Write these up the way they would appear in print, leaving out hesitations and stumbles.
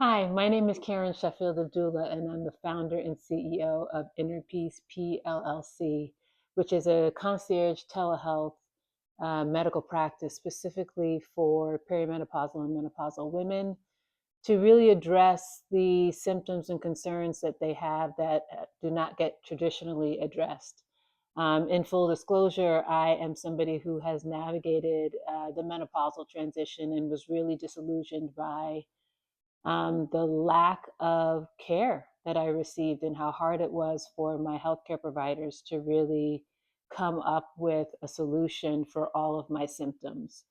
Hi, my name is Karen Sheffield Abdullah, and I'm the founder and CEO of InHerPeace PLLC, which is a concierge telehealth medical practice specifically for perimenopausal and menopausal women to really address the symptoms and concerns that they have that do not get traditionally addressed. In full disclosure, I am somebody who has navigated the menopausal transition and was really disillusioned by the lack of care that I received and how hard it was for my healthcare providers to really come up with a solution for all of my symptoms.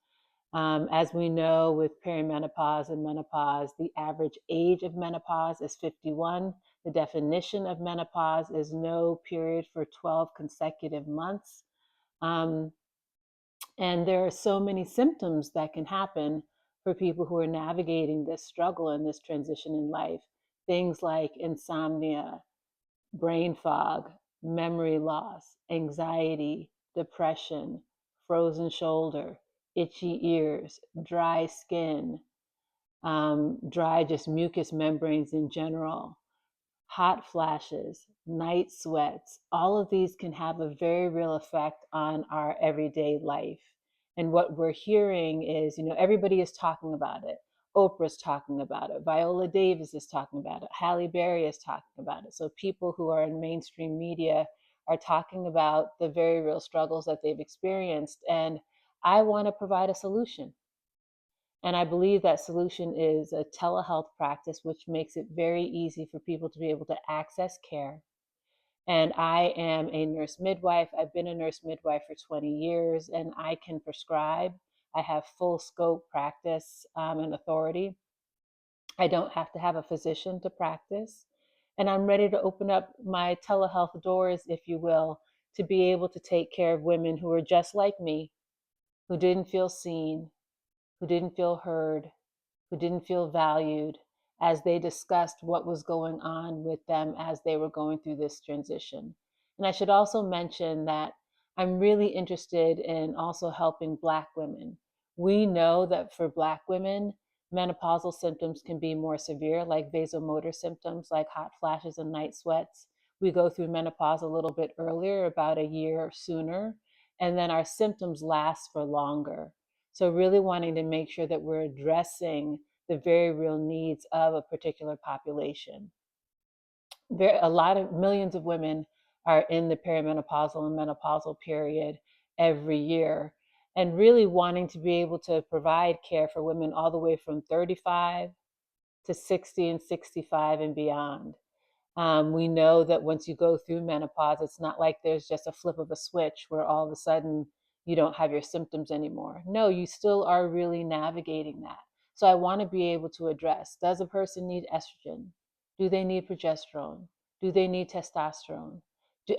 As we know, with perimenopause and menopause, the average age of menopause is 51. The definition of menopause is no period for 12 consecutive months. Um, and there are so many symptoms that can happen for people who are navigating this struggle and this transition in life. Things like insomnia, brain fog, memory loss, anxiety, depression, frozen shoulder, itchy ears, dry skin, dry just mucous membranes in general, hot flashes, night sweats, all of these can have a very real effect on our everyday life. And what we're hearing is, everybody is talking about it. Oprah's talking about it. Viola Davis is talking about it. Halle Berry is talking about it. So people who are in mainstream media are talking about the very real struggles that they've experienced. And I want to provide a solution. And I believe that solution is a telehealth practice, which makes it very easy for people to be able to access care. And I am a nurse midwife. I've been a nurse midwife for 20 years, and I can prescribe. I have full scope practice and authority. I don't have to have a physician to practice. And I'm ready to open up my telehealth doors, if you will, to be able to take care of women who are just like me, who didn't feel seen, who didn't feel heard, who didn't feel valued as they discussed what was going on with them as they were going through this transition. And I should also mention that I'm really interested in also helping Black women. We know that for Black women, menopausal symptoms can be more severe, like vasomotor symptoms, like hot flashes and night sweats. We go through menopause a little bit earlier, about a year sooner, and then our symptoms last for longer. So, really wanting to make sure that we're addressing the very real needs of a particular population. A lot of millions of women are in the perimenopausal and menopausal period every year, and really wanting to be able to provide care for women all the way from 35 to 60 and 65 and beyond. We know that once you go through menopause, it's not like there's just a flip of a switch where all of a sudden you don't have your symptoms anymore. No, you still are really navigating that. So I want to be able to address, does a person need estrogen? Do they need progesterone? Do they need testosterone?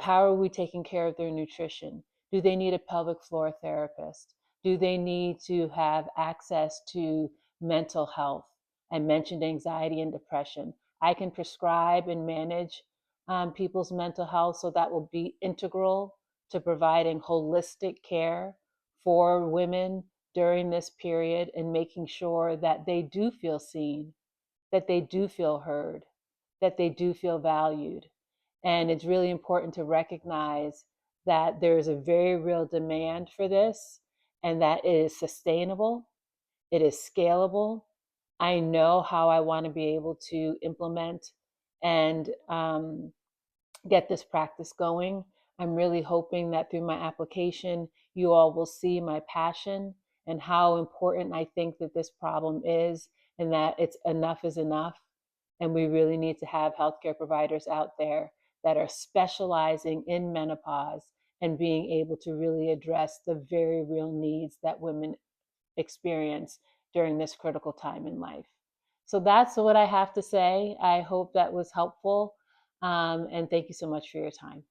How are we taking care of their nutrition? Do they need a pelvic floor therapist? Do they need to have access to mental health? I mentioned anxiety and depression. I can prescribe and manage people's mental health, so that will be integral to providing holistic care for women during this period and making sure that they do feel seen, that they do feel heard, that they do feel valued. And it's really important to recognize that there is a very real demand for this and that it is sustainable, it is scalable. I know how I want to be able to implement and get this practice going. I'm really hoping that through my application, you all will see my passion and how important I think that this problem is, and that it's enough is enough. And we really need to have healthcare providers out there that are specializing in menopause and being able to really address the very real needs that women experience during this critical time in life. So that's what I have to say. I hope that was helpful. And thank you so much for your time.